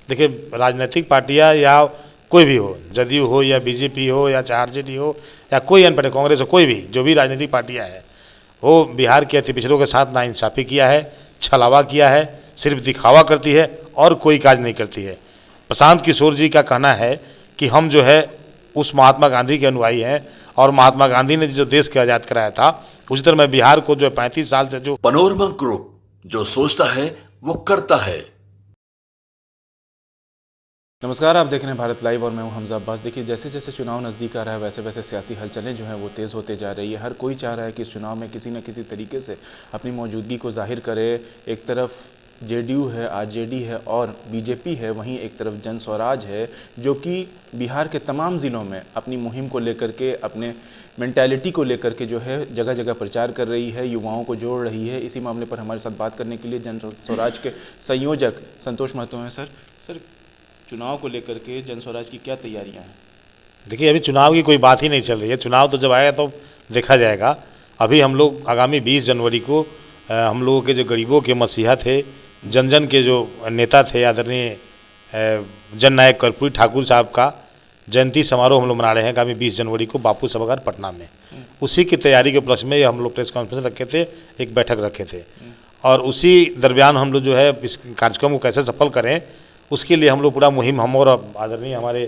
देखिए, राजनीतिक पार्टियां या कोई भी हो, जदयू हो या बीजेपी हो या चाहे आरजेडी हो या कोई अन्य पार्टी, कांग्रेस हो, कोई भी जो भी राजनीतिक पार्टियां हैं, वो बिहार के अति पिछड़ों के साथ नाइंसाफ़ी किया है, छलावा किया है, सिर्फ दिखावा करती है और कोई काज नहीं करती है। प्रशांत किशोर जी का कहना है कि हम जो है उस महात्मा गांधी के अनुयायी हैं और महात्मा गांधी ने जो देश को आज़ाद कराया था, उसी तरह मैं बिहार को जो 35 साल से जो पनोरमा ग्रुप, जो सोचता है वो करता है। नमस्कार, आप देख रहे हैं भारत लाइव और मैं हूं हमजा अब्बास। देखिए, जैसे जैसे चुनाव नज़दीक आ रहा है वैसे वैसे सियासी हलचलें जो हैं वो तेज़ होते जा रही है। हर कोई चाह रहा है कि इस चुनाव में किसी न किसी तरीके से अपनी मौजूदगी को जाहिर करे। एक तरफ जेडीयू है, आरजेडी है और बीजेपी है, वहीं एक तरफ जन स्वराज है जो कि बिहार के तमाम ज़िलों में अपनी मुहिम को लेकर के, अपने मेंटालिटी को लेकर के जो है जगह जगह प्रचार कर रही है, युवाओं को जोड़ रही है। इसी मामले पर हमारे साथ बात करने के लिए जन स्वराज के संयोजक संतोष महतो हैं। सर, चुनाव को लेकर के जन स्वराज की क्या तैयारियां हैं? देखिए, अभी चुनाव की कोई बात ही नहीं चल रही है। चुनाव तो जब आएगा तो देखा जाएगा। अभी हम लोग आगामी 20 जनवरी को हम लोगों के जो गरीबों के मसीहा थे, जन जन के जो नेता थे, आदरणीय जननायक कर्पूरी ठाकुर साहब का जयंती समारोह हम लोग मना रहे हैं आगामी 20 जनवरी को बापू सभागार पटना में। उसी की तैयारी के उपलक्ष्य में हम लोग प्रेस कॉन्फ्रेंस रखे थे, एक बैठक रखे थे और उसी दरमियान हम लोग जो है इस कार्यक्रम को कैसे सफल करें, उसके लिए हम लोग पूरा मुहिम, हम और आदरणीय हमारे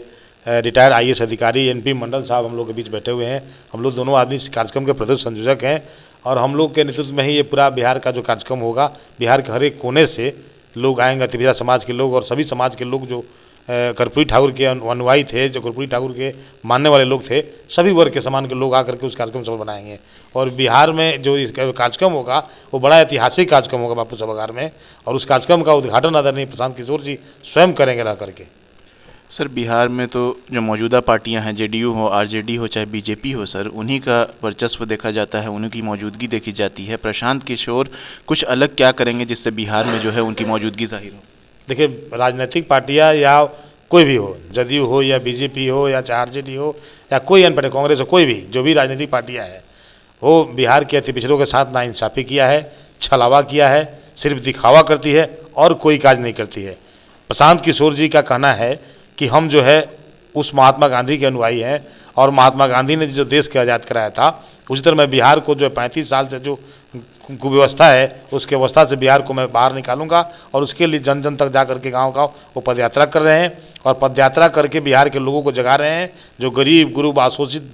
रिटायर्ड आईएएस अधिकारी एनपी मंडल साहब हम लोग के बीच बैठे हुए हैं। हम लोग दोनों आदमी इस कार्यक्रम के प्रदेश संयोजक हैं और हम लोग के नेतृत्व में ही ये पूरा बिहार का जो कार्यक्रम होगा, बिहार के हर एक कोने से लोग आएंगे, अतिपिछड़ा समाज के लोग और सभी समाज के लोग जो कर्पूरी ठाकुर के अनुयायी थे, जो कर्पूरी ठाकुर के मानने वाले लोग थे, सभी वर्ग के समान के लोग आकर के उस कार्यक्रम सफल बनाएंगे। और बिहार में जो इस कार्यक्रम होगा वो बड़ा ऐतिहासिक कार्यक्रम होगा बापू सभागार में, और उस कार्यक्रम का उद्घाटन आदरणीय प्रशांत किशोर जी स्वयं करेंगे रह करके। सर, बिहार में तो जो मौजूदा पार्टियां हैं, जेडीयू हो, आरजेडी हो, चाहे बीजेपी हो, सर उन्हीं का वर्चस्व देखा जाता है, उन्हीं की मौजूदगी देखी जाती है। प्रशांत किशोर कुछ अलग क्या करेंगे जिससे बिहार में जो है उनकी मौजूदगी जाहिर हो? देखिए, राजनीतिक पार्टियां या कोई भी हो, जदयू हो या बीजेपी हो या चाहे आरजेडी हो या कोई अन्य पार्टी, कांग्रेस हो, कोई भी जो भी राजनीतिक पार्टियां हैं, वो बिहार के अति पिछड़ों के साथ नाइंसाफ़ी किया है, छलावा किया है, सिर्फ दिखावा करती है और कोई काज नहीं करती है। प्रशांत किशोर जी का कहना है कि हम जो है उस महात्मा गांधी के अनुयायी हैं और महात्मा गांधी ने जो देश को आज़ाद कराया था, उसी तरह मैं बिहार को जो 35 साल से जो कुव्यवस्था है, उसकी व्यवस्था से बिहार को मैं बाहर निकालूंगा और उसके लिए जन जन तक जा करके गाँव गाँव वो पदयात्रा कर रहे हैं और पदयात्रा करके बिहार के लोगों को जगा रहे हैं। जो गरीब गुरूब अशोषित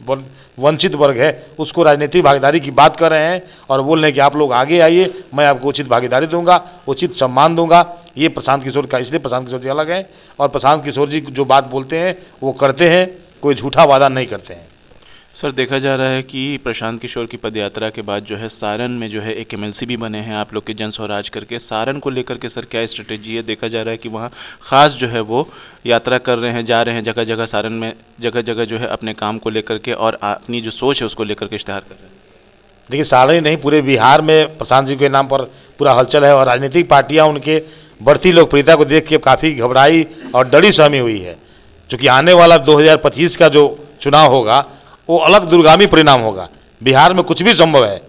वंचित वर्ग है उसको राजनीतिक भागीदारी की बात कर रहे हैं और बोल रहे हैं कि आप लोग आगे आइए, मैं आपको उचित भागीदारी दूंगा, उचित सम्मान दूंगा। ये प्रशांत किशोर का, इसलिए प्रशांत किशोर जी अलग हैं और प्रशांत किशोर जी जो बात बोलते हैं वो करते हैं, कोई झूठा वादा नहीं करते हैं। सर, देखा जा रहा है कि प्रशांत किशोर की पदयात्रा के बाद जो है सारण में जो है एक एमएलसी भी बने हैं आप लोग के जन स्वराज करके। सारण को लेकर के सर क्या स्ट्रेटेजी है? देखा जा रहा है कि वहाँ खास जो है वो यात्रा कर रहे हैं, जा रहे हैं जगह जगह, सारण में जगह जगह जो है अपने काम को लेकर के और अपनी जो सोच है उसको लेकर के इश्तेहार कर रहे हैं। देखिए, सारण ही नहीं, पूरे बिहार में प्रशांत जी के नाम पर पूरा हलचल है और राजनीतिक पार्टियां उनके बढ़ती लोकप्रियता को देख के काफ़ी घबराई और डरी सहमी हुई है, क्योंकि आने वाला 2025 का जो चुनाव होगा वो अलग दूरगामी परिणाम होगा। बिहार में कुछ भी संभव है।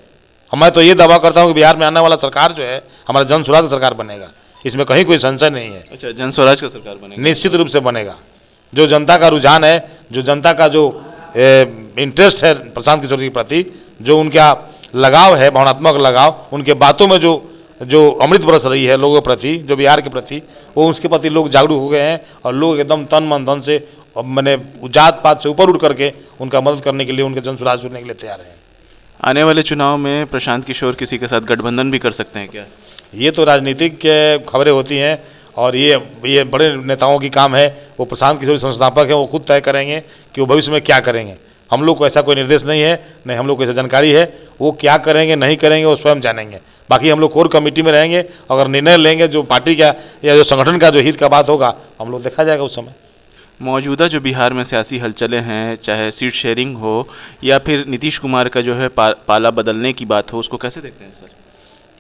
मैं तो ये दावा करता हूँ कि बिहार में आने वाला सरकार जो है हमारा जन स्वराज का सरकार बनेगा, इसमें कहीं कोई संशय नहीं है। अच्छा, जन स्वराज का सरकार बनेगा? निश्चित रूप से बनेगा। जो जनता का रुझान है, जो जनता का जो इंटरेस्ट है प्रशांत किशोर के प्रति, जो उनका लगाव है, भावनात्मक लगाव, उनके बातों में जो अमृत बरस रही है लोगों के प्रति, जो बिहार के प्रति, वो उसके प्रति लोग जागरूक हो गए हैं और लोग एकदम तन मन धन से, मैंने जात पात से ऊपर उठ करके उनका मदद करने के लिए, उनके जन स्वराज जुड़ने के लिए तैयार हैं। आने वाले चुनाव में प्रशांत किशोर किसी के साथ गठबंधन भी कर सकते हैं क्या? ये तो राजनीतिक खबरें होती हैं और ये बड़े नेताओं की काम है। वो प्रशांत किशोर संस्थापक हैं, वो खुद तय करेंगे कि वो भविष्य में क्या करेंगे। हम लोग को ऐसा कोई निर्देश नहीं है, नहीं हम लोग को ऐसा जानकारी है। वो क्या करेंगे नहीं करेंगे वो स्वयं जानेंगे। बाकी हम लोग कोर कमेटी में रहेंगे, अगर निर्णय लेंगे जो पार्टी का या जो संगठन का जो हित का बात होगा, हम लोग देखा जाएगा उस समय। मौजूदा जो बिहार में सियासी हलचलें हैं, चाहे सीट शेयरिंग हो या फिर नीतीश कुमार का जो है पाला बदलने की बात हो, उसको कैसे देखते हैं सर?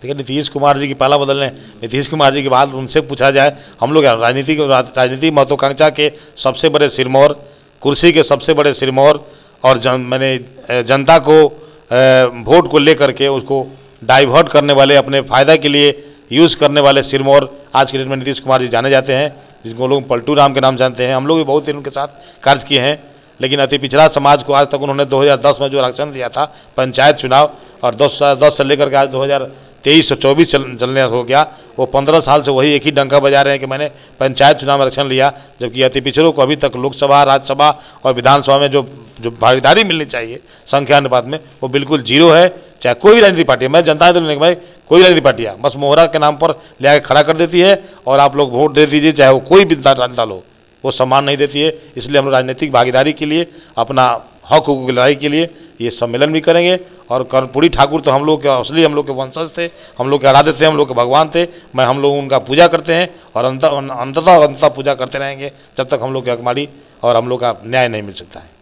देखिए, नीतीश कुमार जी की पाला बदलने, नीतीश कुमार जी की बात उनसे पूछा जाए। हम लोग राजनीतिक महत्वाकांक्षा के सबसे बड़े सिरमौर, कुर्सी के सबसे बड़े सिरमौर और जनता को वोट को लेकर के उसको डाइवर्ट करने वाले, अपने फायदा के लिए यूज़ करने वाले सिरमौर आज के डेट में नीतीश कुमार जी जाने जाते हैं। जिनको लोग पलटू राम के नाम जानते हैं, हम लोग भी बहुत दिन उनके साथ कार्य किए हैं। लेकिन अति पिछड़ा समाज को आज तक उन्होंने 2010 में जो आरक्षण दिया था पंचायत चुनाव, और 10 से लेकर के आज 2023 और 24 चलने हो गया, वो 15 साल से वही एक ही डंका बजा रहे हैं कि मैंने पंचायत चुनाव में आरक्षण लिया, जबकि अति पिछड़ों को अभी तक लोकसभा, राज्यसभा और विधानसभा में जो भागीदारी मिलनी चाहिए संख्या अनुपात में, वो बिल्कुल जीरो है। चाहे कोई भी राजनीतिक पार्टी है, मैं जनता दल नहीं, भाई कोई राजनीतिक पार्टी है, बस मोहरा के नाम पर ले आकर खड़ा कर देती है और आप लोग वोट दे दीजिए, चाहे वो कोई भी दल हो, वो सम्मान नहीं देती है। इसलिए हम लोग राजनीतिक भागीदारी के लिए, अपना हक हुकूक की लड़ाई के लिए ये सम्मेलन भी करेंगे। और कर्पूरी ठाकुर तो हम लोग के असली, हम लोग के वंशज थे, हम लोग के आराध्य थे, हम लोग के भगवान थे। हम लोग उनका पूजा करते हैं और अंततः पूजा करते रहेंगे जब तक हम लोग की हकमारी और हम लोग का न्याय नहीं मिल सकता है।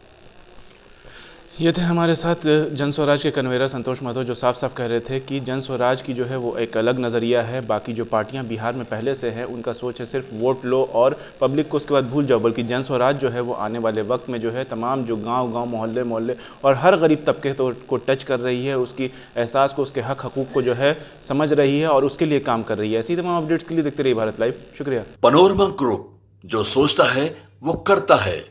ये थे हमारे साथ जन स्वराज के कन्वेयर संतोष महतो, जो साफ साफ कह रहे थे कि जन स्वराज की जो है वो एक अलग नज़रिया है। बाकी जो पार्टियां बिहार में पहले से हैं उनका सोच है सिर्फ वोट लो और पब्लिक को उसके बाद भूल जाओ, बल्कि जन स्वराज जो है वो आने वाले वक्त में जो है तमाम जो गांव मोहल्ले और हर गरीब तबके को टच कर रही है, उसकी एहसास को, उसके हक हकूक को जो है समझ रही है और उसके लिए काम कर रही है। ऐसी तमाम अपडेट्स के लिए देखते रहिए भारत लाइव। शुक्रिया। पनोरमा ग्रुप, जो सोचता है वो करता है।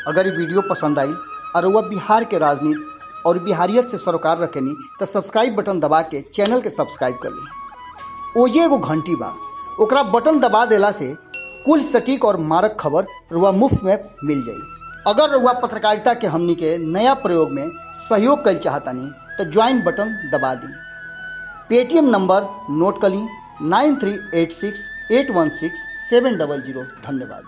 अगर ये वीडियो पसंद आई और वह बिहार के राजनीति और बिहारियत से सरोकार रखेनी तो सब्सक्राइब बटन दबा के चैनल के सब्सक्राइब कर ली। ओजे एगो घंटी बा, ओकरा बटन दबा देला से कुल सटीक और मारक खबर रुआ मुफ्त में मिल जाई। अगर रुआ पत्रकारिता के हमनी के नया प्रयोग में सहयोग कर चाहतानी तो ज्वाइन बटन दबा दी। पेटीएम नंबर नोट कर ली 9386816700। धन्यवाद।